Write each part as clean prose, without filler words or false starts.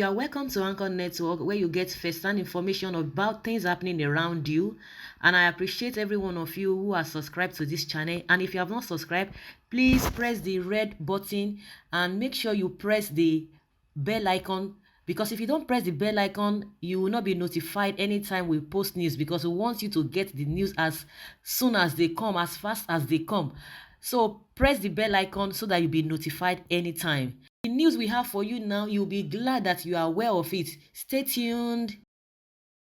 are welcome to Anchor Network, where you get first-hand information about things happening around you. And I appreciate every one of you who are subscribed to this channel. And if you have not subscribed, please press the red button and make sure you press the bell icon, because if you don't press the bell icon, you will not be notified anytime we post news, because we want you to get the news as soon as they come, as fast as they come. So press the bell icon so that you'll be notified anytime. The news we have for you now, you'll be glad that you are aware of it. Stay tuned.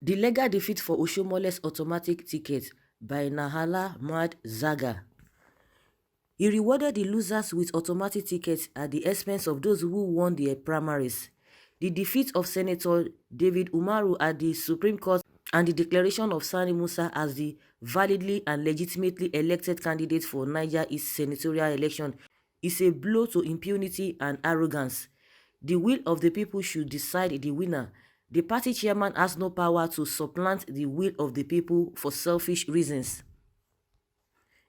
The legal defeat for Oshiomhole's automatic ticket by Nahala Mad Zaga. He rewarded the losers with automatic tickets at the expense of those who won their primaries. The defeat of Senator David Umaru at the Supreme Court and the declaration of Sani Musa as the validly and legitimately elected candidate for Niger East senatorial election is a blow to impunity and arrogance. The will of the people should decide the winner. The party chairman has no power to supplant the will of the people for selfish reasons.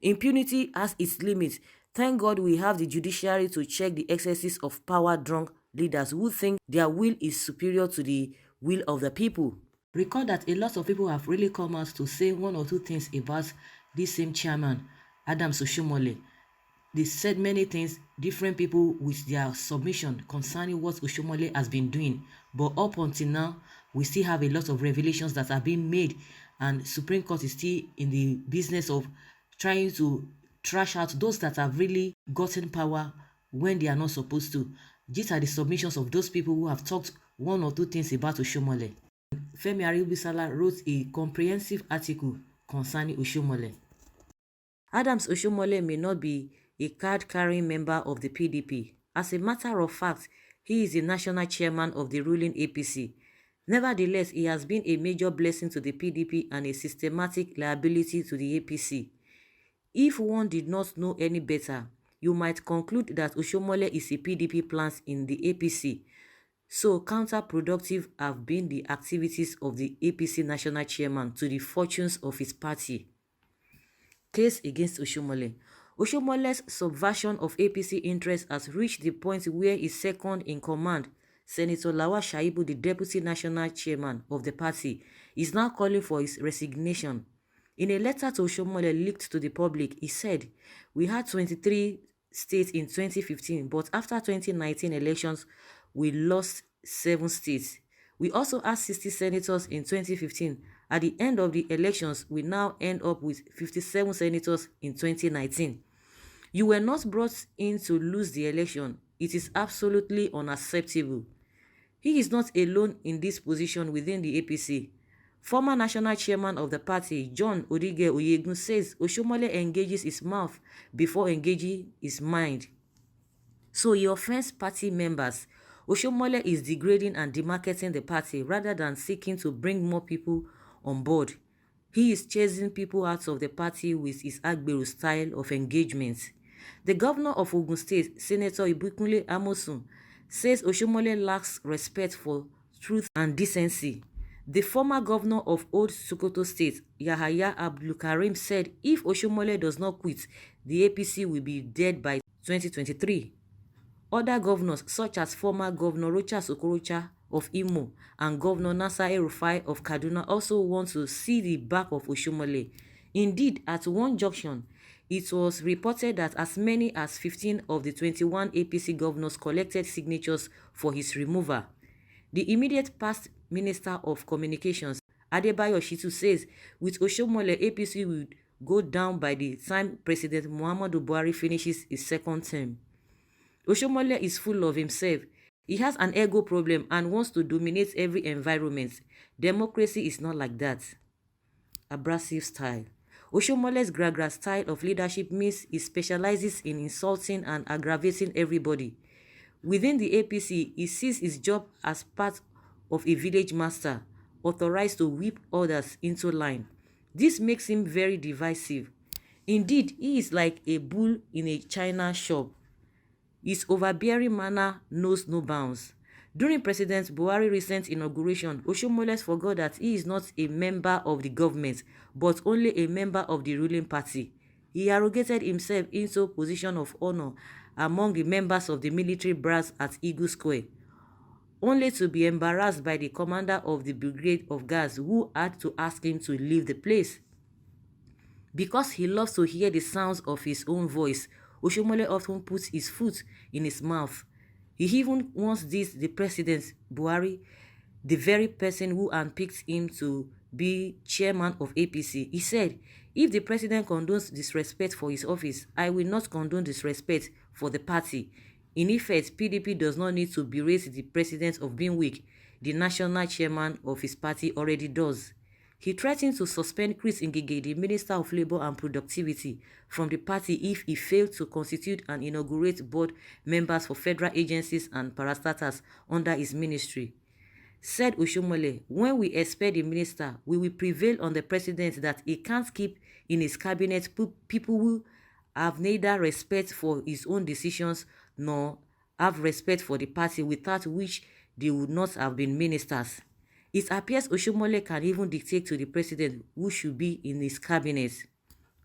Impunity has its limits. Thank God we have the judiciary to check the excesses of power-drunk leaders who think their will is superior to the will of the people. Recall that a lot of people have really come out to say one or two things about this same chairman, Adams Oshiomhole. They said many things, different people with their submission concerning what Oshiomhole has been doing. But up until now, we still have a lot of revelations that are being made, and Supreme Court is still in the business of trying to trash out those that have really gotten power when they are not supposed to. These are the submissions of those people who have talked one or two things about Oshiomhole. Femi Aribisala wrote a comprehensive article concerning Oshiomhole. Adams Oshiomhole may not be a card-carrying member of the PDP. As a matter of fact, he is the national chairman of the ruling APC. Nevertheless, he has been a major blessing to the PDP and a systematic liability to the APC. If one did not know any better, you might conclude that Oshiomhole is a PDP plant in the APC. So counterproductive have been the activities of the APC national chairman to the fortunes of his party. Case against Oshiomhole. Oshiomhole's subversion of APC interests has reached the point where his second in command, Senator Lawal Shaibu, the deputy national chairman of the party, is now calling for his resignation. In a letter to Oshiomhole leaked to the public, he said, "We had 23 states in 2015, but after 2019 elections, we lost 7 states. We also had 60 senators in 2015. At the end of the elections, we now end up with 57 senators in 2019. You were not brought in to lose the election. It is absolutely unacceptable." He is not alone in this position within the APC. Former national chairman of the party, John Odige Oyegun, says Oshiomhole engages his mouth before engaging his mind. So he offends party members. Oshiomhole is degrading and demarketing the party rather than seeking to bring more people on board. He is chasing people out of the party with his Agberu style of engagement. The governor of Ogun State, Senator Ibikunle Amosun, says Oshiomhole lacks respect for truth and decency. The former governor of Old Sokoto State, Yahaya Abdulkarim, said if Oshiomhole does not quit, the APC will be dead by 2023. Other governors, such as former Governor Rochas Okorocha of Imo and Governor Nasir El-Rufai of Kaduna, also want to see the back of Oshiomhole. Indeed, at one junction, it was reported that as many as 15 of the 21 APC governors collected signatures for his removal. The immediate past Minister of Communications, Adebayo Shitu, says with Oshiomhole, APC would go down by the time President Muhammadu Buhari finishes his second term. Oshiomhole is full of himself. He has an ego problem and wants to dominate every environment. Democracy is not like that. Abrasive style. Oshiomhole's gragra style of leadership means he specializes in insulting and aggravating everybody. Within the APC, he sees his job as part of a village master, authorized to whip others into line. This makes him very divisive. Indeed, he is like a bull in a china shop. His overbearing manner knows no bounds. During President Buhari's recent inauguration, Oshiomhole forgot that he is not a member of the government, but only a member of the ruling party. He arrogated himself into a position of honor among the members of the military brass at Eagle Square. only to be embarrassed by the commander of the brigade of guards, who had to ask him to leave the place. Because he loves to hear the sounds of his own voice, Oshiomhole often puts his foot in his mouth. He even once dissed the president, Buhari, the very person who handpicked him to be chairman of APC. He said, "If the president condones disrespect for his office, I will not condone disrespect for the party." In effect, PDP does not need to berate the president of being weak. The national chairman of his party already does. He threatened to suspend Chris Ngige, the Minister of Labour and Productivity, from the party if he failed to constitute and inaugurate board members for federal agencies and parastatals under his ministry. Said Oshiomhole, "When we expel the minister, we will prevail on the president that he can't keep in his cabinet people who have neither respect for his own decisions nor have respect for the party, without which they would not have been ministers." It appears Oshiomhole can even dictate to the president who should be in his cabinet.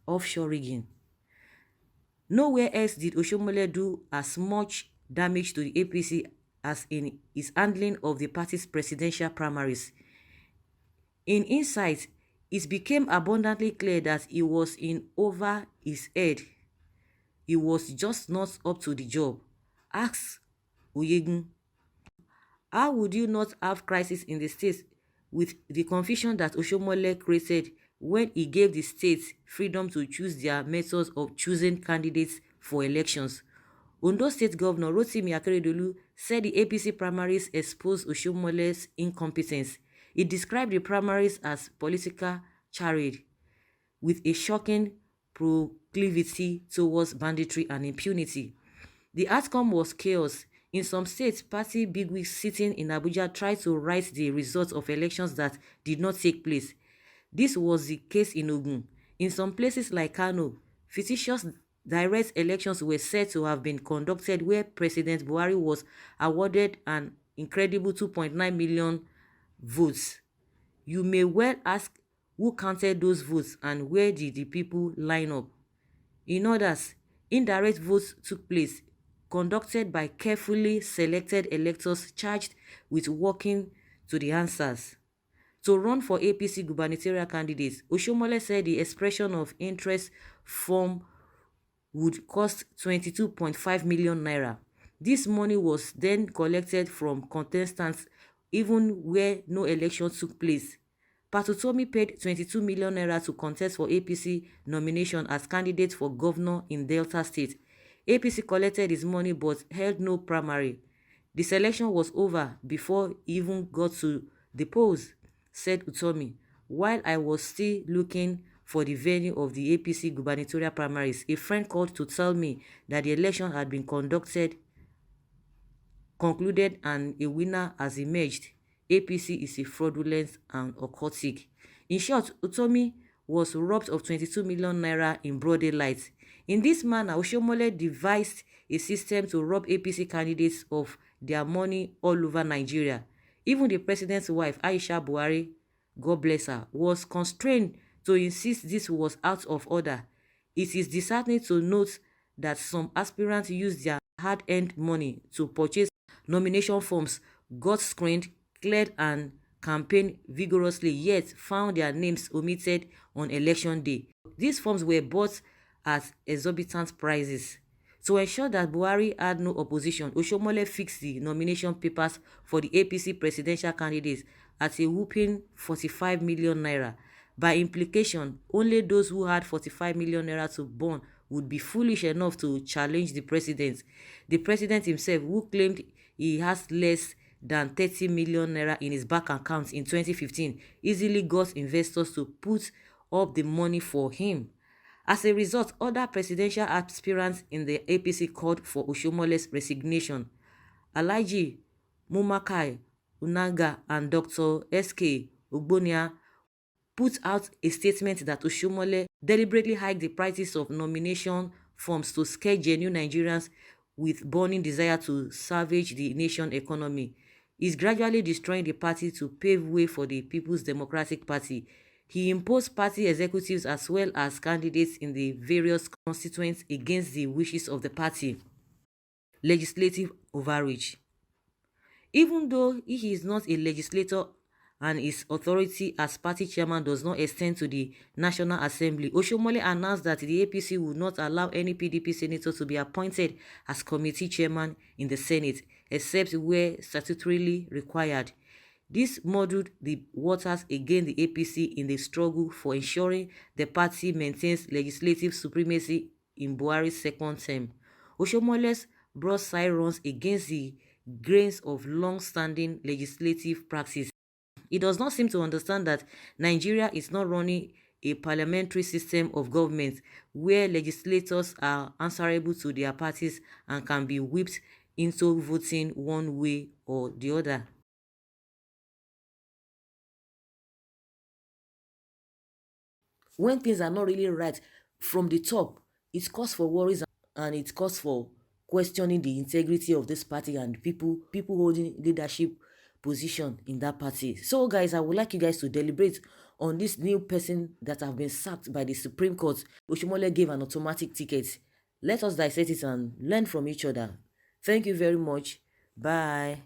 Offshore rigging. Nowhere else did Oshiomhole do as much damage to the APC as in his handling of the party's presidential primaries. In insight, it became abundantly clear that he was in over his head. He was just not up to the job. Ask Oyegun. How would you not have crisis in the states with the confusion that Oshiomhole created when he gave the states freedom to choose their methods of choosing candidates for elections? Ondo State Governor Rotimi Akeredolu said the APC primaries exposed Oshiomhole's incompetence. He described the primaries as political charade with a shocking proclivity towards banditry and impunity. The outcome was chaos. In some states, party bigwigs sitting in Abuja tried to write the results of elections that did not take place. This was the case in Ogun. In some places like Kano, fictitious direct elections were said to have been conducted where President Buhari was awarded an incredible 2.9 million votes. You may well ask, who counted those votes and where did the people line up? In others, indirect votes took place, conducted by carefully selected electors charged with working to the answers. To run for APC gubernatorial candidates, Oshiomhole said the expression of interest form would cost 22.5 million naira. This money was then collected from contestants even where no election took place. Patutomi paid 22 million naira to contest for APC nomination as candidate for governor in Delta State. APC collected his money but held no primary. The selection was over before he even got to the polls, said Utomi. While I was still looking for the venue of the APC gubernatorial primaries, a friend called to tell me that the election had been concluded and a winner has emerged. APC is a fraudulent and occultic. In short, Utomi was robbed of 22 million naira in broad daylight. In this manner, Oshiomhole devised a system to rob APC candidates of their money all over Nigeria. Even the president's wife, Aisha Buhari, God bless her, was constrained to insist this was out of order. It is disheartening to note that some aspirants used their hard-earned money to purchase nomination forms, got screened, cleared and campaigned vigorously, yet found their names omitted on election day. These forms were bought at exorbitant prices. To ensure that Buhari had no opposition, Oshiomhole fixed the nomination papers for the APC presidential candidates at a whopping 45 million naira. By implication, only those who had 45 million naira to burn would be foolish enough to challenge the president. The president himself, who claimed he has less than 30 million naira in his bank account in 2015, easily got investors to put up the money for him. As a result, other presidential aspirants in the APC called for Oshiomhole's resignation. Alhaji Mumakai Unaga and Dr. S.K. Ogbonia put out a statement that Oshiomhole deliberately hiked the prices of nomination forms to scare genuine Nigerians with burning desire to salvage the nation economy. Is gradually destroying the party to pave way for the People's Democratic Party. He imposed party executives as well as candidates in the various constituents against the wishes of the party. Legislative overreach. Even though he is not a legislator and his authority as party chairman does not extend to the National Assembly, Oshiomhole announced that the APC would not allow any PDP senator to be appointed as committee chairman in the Senate, except where statutorily required. This muddled the waters against the APC in the struggle for ensuring the party maintains legislative supremacy in Buhari's second term. Oshiomhole's broadside runs against the grains of long-standing legislative practice. He does not seem to understand that Nigeria is not running a parliamentary system of government where legislators are answerable to their parties and can be whipped into voting one way or the other. When things are not really right from the top, it calls for worries and it calls for questioning the integrity of this party and people holding leadership position in that party. So guys, I would like you guys to deliberate on this new person that have been sacked by the Supreme Court. Oshiomhole gave an automatic ticket. Let us dissect it and learn from each other. Thank you very much. Bye.